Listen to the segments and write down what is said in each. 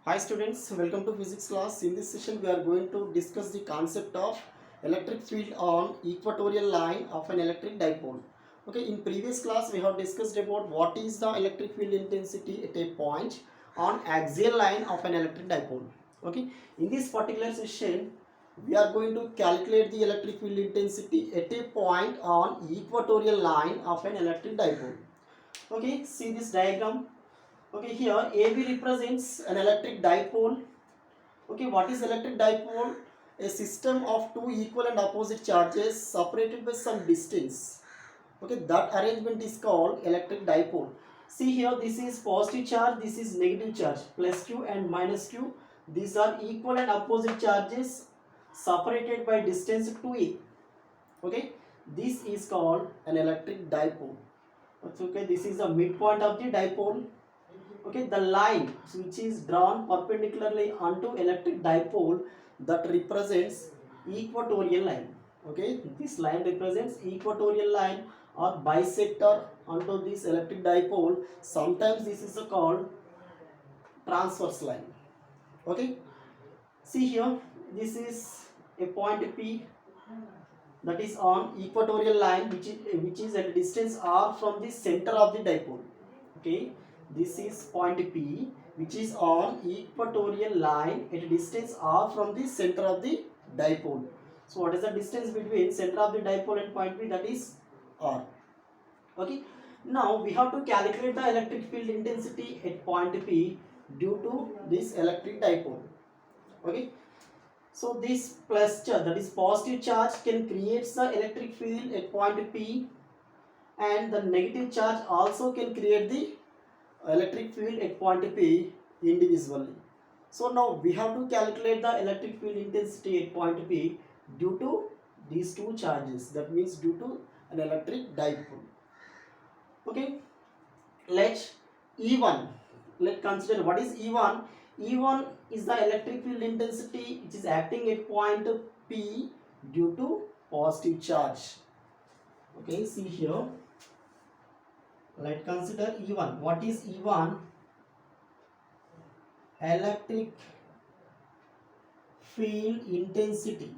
Hi students, welcome to physics class. In this session we are going to discuss the concept of electric field on equatorial line of an electric dipole. Okay, in previous class we have discussed about what is the electric field intensity at a point on axial line of an electric dipole. Okay, in this particular session we are going to calculate the electric field intensity at a point on equatorial line of an electric dipole. Okay, see this diagram. Okay, here AB represents an electric dipole. Okay, what is electric dipole? A system of two equal and opposite charges separated by some distance. Okay, that arrangement is called electric dipole. See here, this is positive charge, this is negative charge, plus Q and minus Q. These are equal and opposite charges separated by distance 2a. Okay, this is called an electric dipole. Okay, this is the midpoint of the dipole. Okay, the line which is drawn perpendicularly onto electric dipole, that represents equatorial line. Okay, this line represents equatorial line or bisector onto this electric dipole. Sometimes this is called transverse line. Okay, see here, this is a point P that is on equatorial line, which is at a distance r from the center of the dipole. Okay, this is point P which is on equatorial line at a distance r from the center of the dipole. So what is the distance between center of the dipole and point P? That is r. Okay, now we have to calculate the electric field intensity at point P due to this electric dipole. Okay, so this plus charge, that is positive charge, can create the electric field at point P, and the negative charge also can create the electric field at point P individually. So now we have to calculate the electric field intensity at point P due to these two charges, that means due to an electric dipole. Okay, let E1, let's consider what is E1. E1 is the electric field intensity which is acting at point P due to positive charge. Okay, see here, let's consider E1. What is E1? Electric field intensity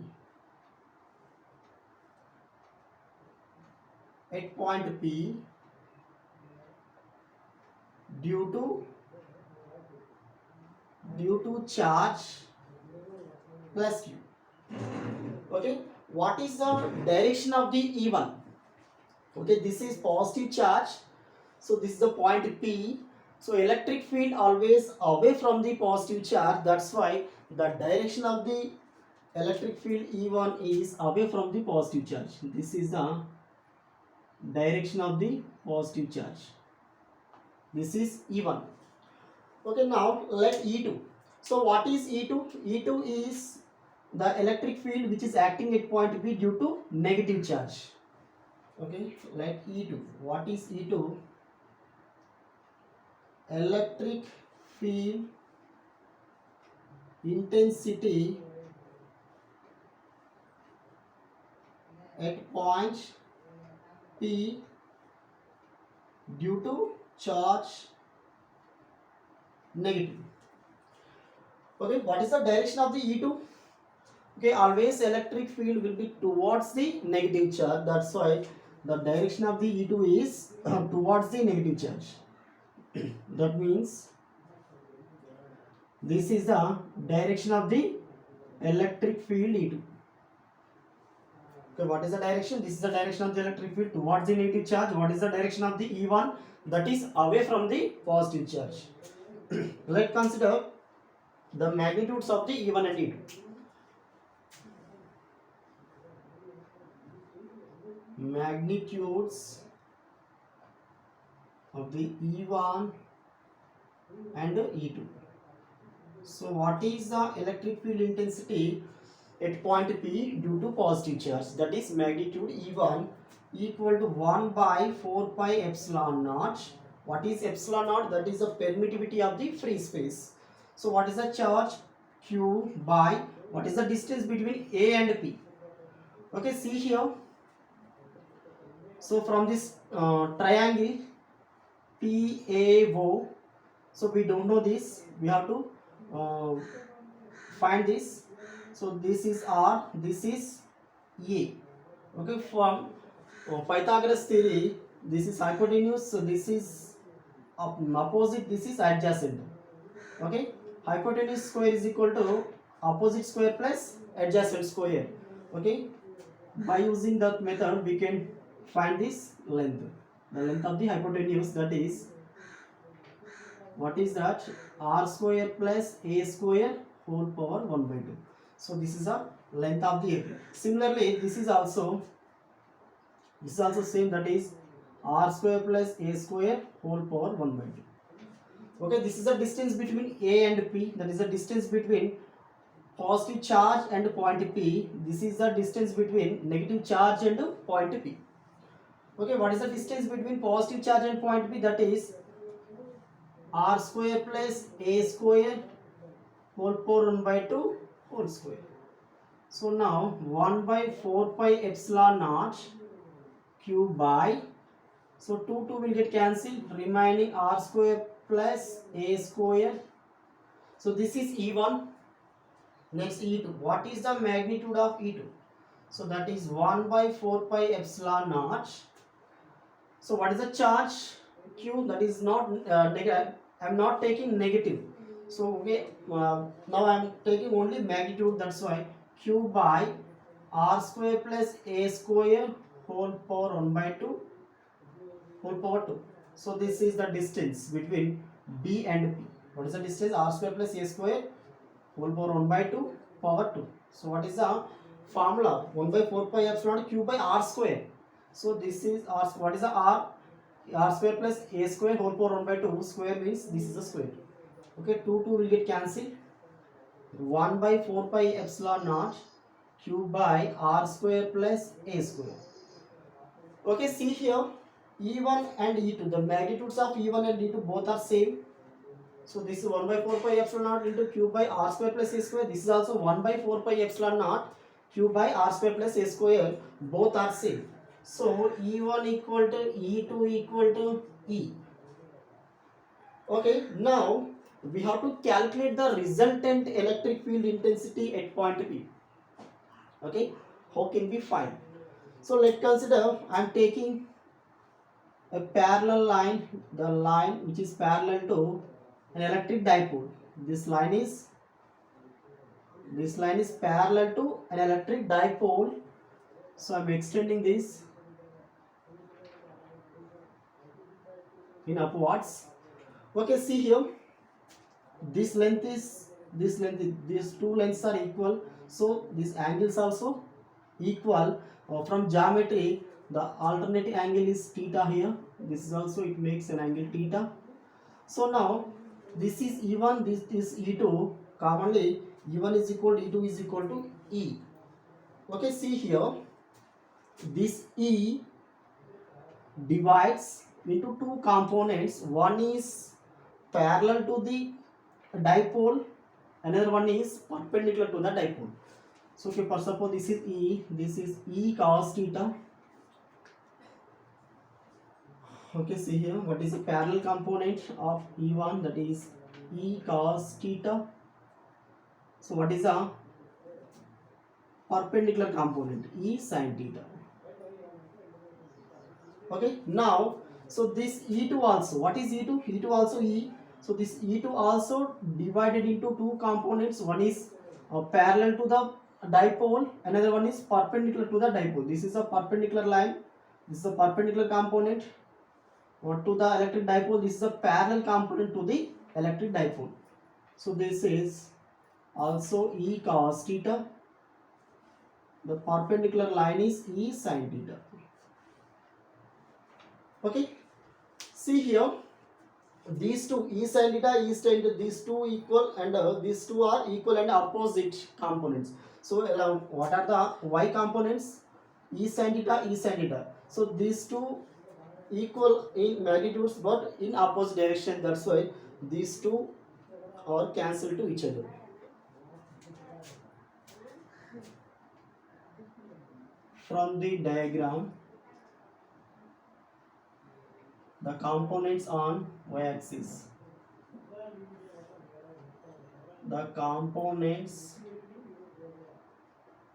at point P due to charge plus Q. Okay, what is the direction of the E1? Okay, this is positive charge, so this is the point P. So electric field always away from the positive charge, that's why the direction of the electric field E1 is away from the positive charge. This is the direction of the positive charge. This is E1. Okay, now let E2. So what is E2? E2 is the electric field which is acting at point P due to negative charge. Okay, let E2. What is E2? Electric field intensity at point P due to charge negative. Okay, what is the direction of the E2? Okay, always electric field will be towards the negative charge, that's why the direction of the E2 is towards the negative charge. That means this is the direction of the electric field E2. Okay, what is the direction? This is the direction of the electric field towards the negative charge. What is the direction of the E1? That is away from the positive charge. Let's consider the magnitudes of the E1 and E2. Magnitudes of the E1 and E2. So what is the electric field intensity at point P due to positive charge? That is magnitude E1 equal to 1 by 4 pi epsilon naught. What is epsilon naught? That is the permittivity of the free space. So what is the charge? Q by what is the distance between A and P? Okay, see here. So from this triangle PAO, so we don't know this, we have to uh, find this. So this is R, this is A. Okay, from Pythagoras theory, this is hypotenuse, so this is opposite, this is adjacent. Okay, hypotenuse square is equal to opposite square plus adjacent square. Okay, by using that method we can find this length, the length of the hypotenuse, that is, what is that, r square plus a square whole power 1 by 2. So this is the length of the area. Similarly this is also same, that is r square plus a square whole power 1 by 2. Okay, this is the distance between A and P, that is the distance between positive charge and point P. This is the distance between negative charge and point P. Okay, what is the distance between positive charge and point P? That is r square plus a square whole power 1 by 2 whole square. So now 1 by 4 pi epsilon naught q by, so 2 will get cancelled, remaining r square plus a square. So this is E1. Next E2. What is the magnitude of E2? So that is 1 by 4 pi epsilon naught. So what is the charge Q? That is not negative. I am not taking negative. So okay, now I am taking only magnitude. That's why Q by r square plus a square whole power 1 by 2 whole power 2. So this is the distance between B and P. What is the distance? R square plus a square whole power 1 by 2 power 2. So what is the formula? 1 by 4 pi epsilon q by r square. So this is r. What is the r? R square plus a square whole power 1 by 2 square means this is the square. Okay, 2 will get cancelled. 1 by 4 pi epsilon naught q by r square plus a square. Okay, see here, E1 and E2, the magnitudes of E1 and E2 both are same. So this is 1 by 4 pi epsilon naught into q by r square plus a square. This is also 1 by 4 pi epsilon naught q by r square plus a square. Both are same. So E1 equal to E2 equal to E. Okay, now we have to calculate the resultant electric field intensity at point P. Okay, how can we find? So let's consider I am taking a parallel line, the line which is parallel to an electric dipole. This line is parallel to an electric dipole. So I am extending this in upwards. Okay, see here, this length is these two lengths are equal, so these angles also equal. From geometry, the alternating angle is theta here. This is also, it makes an angle theta. So now this is E1, this is E2. Commonly E1 is equal to E2 is equal to E. Okay, see here, this E divides into two components. One is parallel to the dipole, another one is perpendicular to the dipole. So okay, for suppose this is E cos theta. Okay, see here, what is the parallel component of E1? That is E cos theta. So what is the perpendicular component? E sin theta. Okay, now so this E2 also, what is E2? E2 also E. So this E2 also divided into two components. One is parallel to the dipole, another one is perpendicular to the dipole. This is a perpendicular line, this is a perpendicular component to the electric dipole. This is a parallel component to the electric dipole. So this is also E cos theta. The perpendicular line is E sin theta. Okay, see here, these two E sin theta, these two equal, and these two are equal and opposite components. So what are the y components? E sin theta, E sin theta. So these two equal in magnitudes but in opposite direction. That's why these two are cancelled to each other. From the diagram, the components on y-axis. the components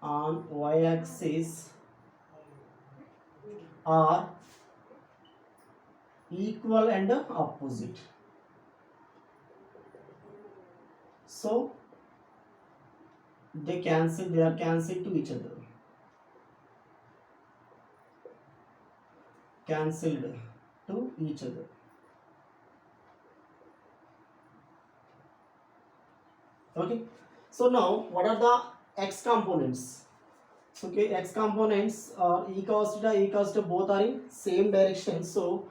on y-axis are equal and opposite. So they are cancelled to each other. Cancelled to each other. Okay. So now what are the x components? Okay, x components are e cos theta both are in same direction, so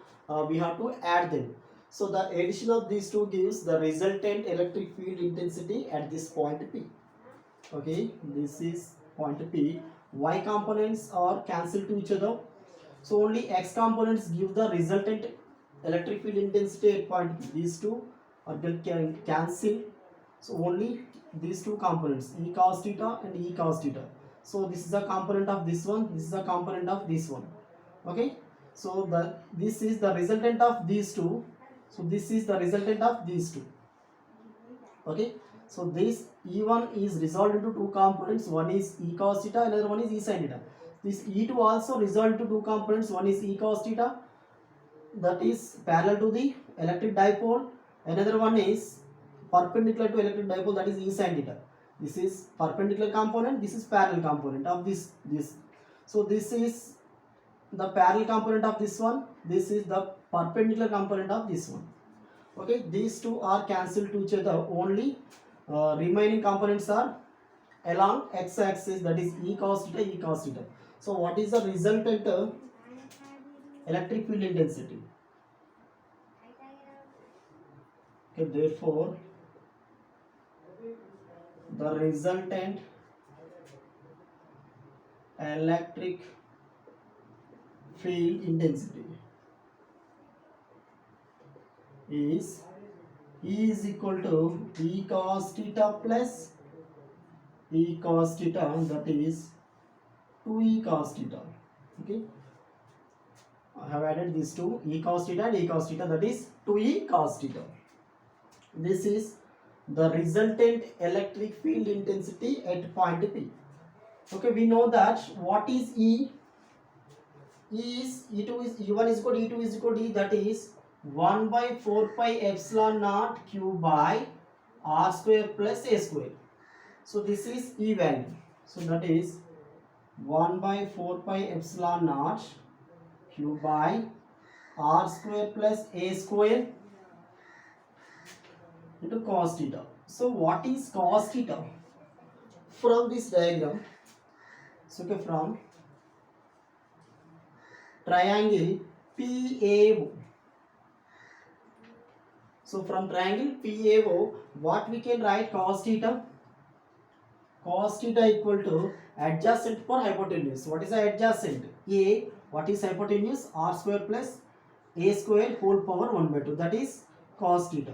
we have to add them. So the addition of these two gives the resultant electric field intensity at this point P. Okay, this is point P. Y components are cancelled to each other, so only x components give the resultant electric field intensity at point P. These two are cancel, so only these two components, e cos theta and e cos theta. So this is a component of this one, this is a component of this one. Okay, so this is the resultant of these two, so this is the resultant of these two. Okay, so this E1 is resolved into two components, one is e cos theta, another one is e sin theta. This E2 also resolved into two components, one is e cos theta, that is parallel to the electric dipole, another one is perpendicular to electric dipole, that is e sin theta. This is perpendicular component, this is parallel component of this. So this is the parallel component of this one, this is the perpendicular component of this one. Okay, these two are cancelled to each other, only remaining components are along x axis, that is e cos theta, e cos theta. So what is the resultant electric field intensity? Okay, therefore the resultant electric field intensity is E is equal to e cos theta plus e cos theta, that is 2e cos theta. Okay, I have added these two, e cos theta and e cos theta, that is 2e cos theta. This is the resultant electric field intensity at point P. Okay, we know that what is E? E is E2 is E1 is equal to E2 is equal to E, that is 1 by 4 pi epsilon naught q by r square plus a square. So this is E value. So that is 1 by 4 pi epsilon naught q by r square plus a square into cos theta. So what is cos theta? From this diagram, so okay, from triangle PAO. So from triangle PAO, what we can write? Cos theta. Cos theta equal to adjacent for hypotenuse. What is the adjacent? A. What is hypotenuse? R square plus a square whole power 1 by 2. That is cos theta.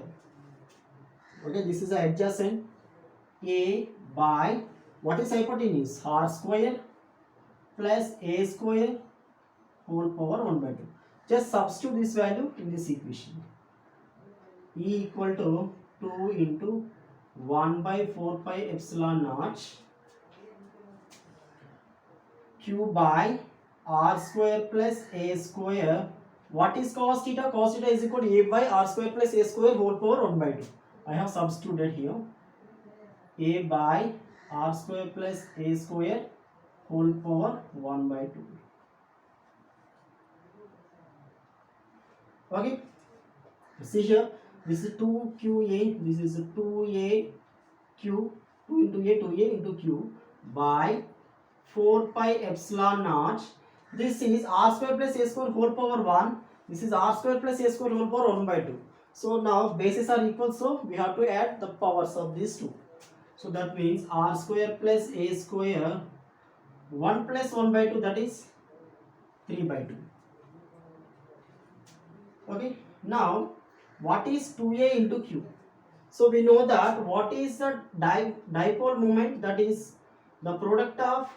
Okay, this is the adjacent. A by what is hypotenuse? R square plus a square whole power 1 by 2. Just substitute this value in this equation. E equal to 2 into 1 by 4 pi epsilon naught q by r square plus a square. What is cos theta? Cos theta is equal to a by r square plus a square whole power 1 by 2. I have substituted here. A by r square plus a square whole power 1 by 2. Okay, see here, this is 2qa, this is 2aq, 2 into a, 2a into q by 4 pi epsilon naught. This is r square plus a square whole power 1. This is r square plus a square whole power 1 by 2. So now bases are equal, so we have to add the powers of these two. So that means r square plus a square 1 plus 1 by 2, that is 3 by 2. Okay, now what is 2a into q? So we know that what is the dipole moment, that is the product of,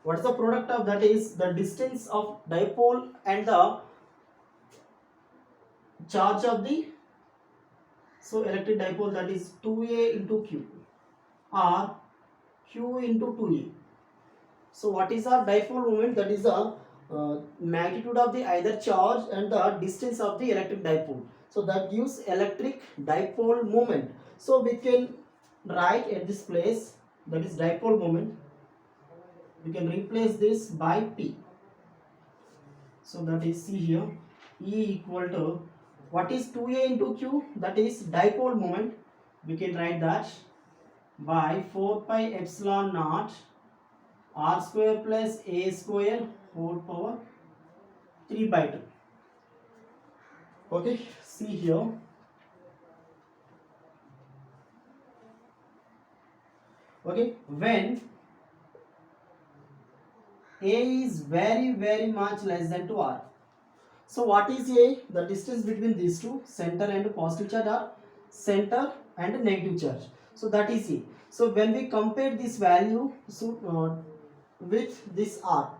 what is the product of, that is the distance of dipole and the charge of the So electric dipole, that is 2a into q, or q into 2a. So what is our dipole moment? That is the magnitude of the either charge and the distance of the electric dipole. So that gives electric dipole moment. So we can write at this place, that is dipole moment. We can replace this by P. So that is, see here, E equal to, what is 2a into q? That is dipole moment. We can write that by 4 pi epsilon naught r square plus a square whole power 3 by 2. Okay, see here. Okay, when a is very much less than to r. So what is a? The distance between these two, center and positive charge, or center and negative charge. So that is a. So when we compare this value, so with this r,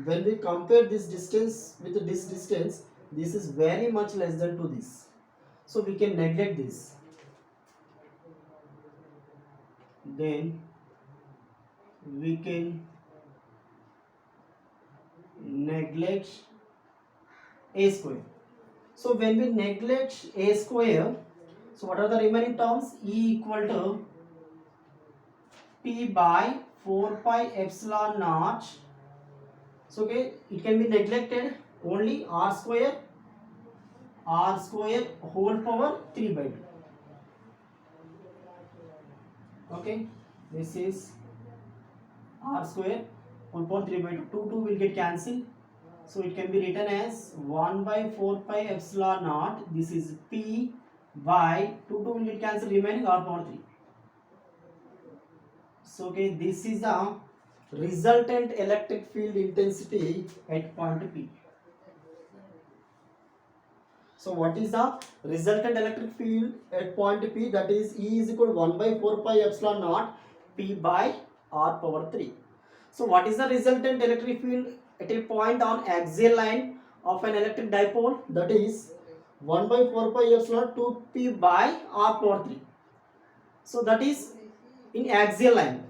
when we compare this distance with this distance, this is very much less than to this. So we can neglect this. Then we can neglect a square. So when we neglect a square, so what are the remaining terms? E equal to P by 4 pi epsilon naught. So okay, it can be neglected, only r square whole power 3 by 2. Okay, this is r square whole power 3 by 2. 2 will get cancelled. So it can be written as 1 by 4 pi epsilon naught. This is P by 2 will get cancelled, remaining r power 3. So okay, this is the resultant electric field intensity at point P. So what is the resultant electric field at point P? That is E is equal to 1 by 4 pi epsilon naught P by r power 3. So what is the resultant electric field at a point on axial line of an electric dipole? That is 1 by 4 pi epsilon 2 P by r power 3. So that is in axial line.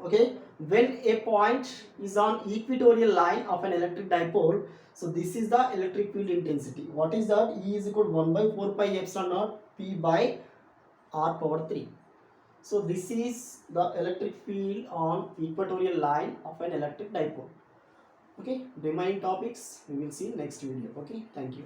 Okay, when a point is on equatorial line of an electric dipole, so this is the electric field intensity. What is that? E is equal to 1 by 4 pi epsilon naught P by r power 3. So this is the electric field on equatorial line of an electric dipole. Okay, remaining topics we will see next video. Okay, thank you.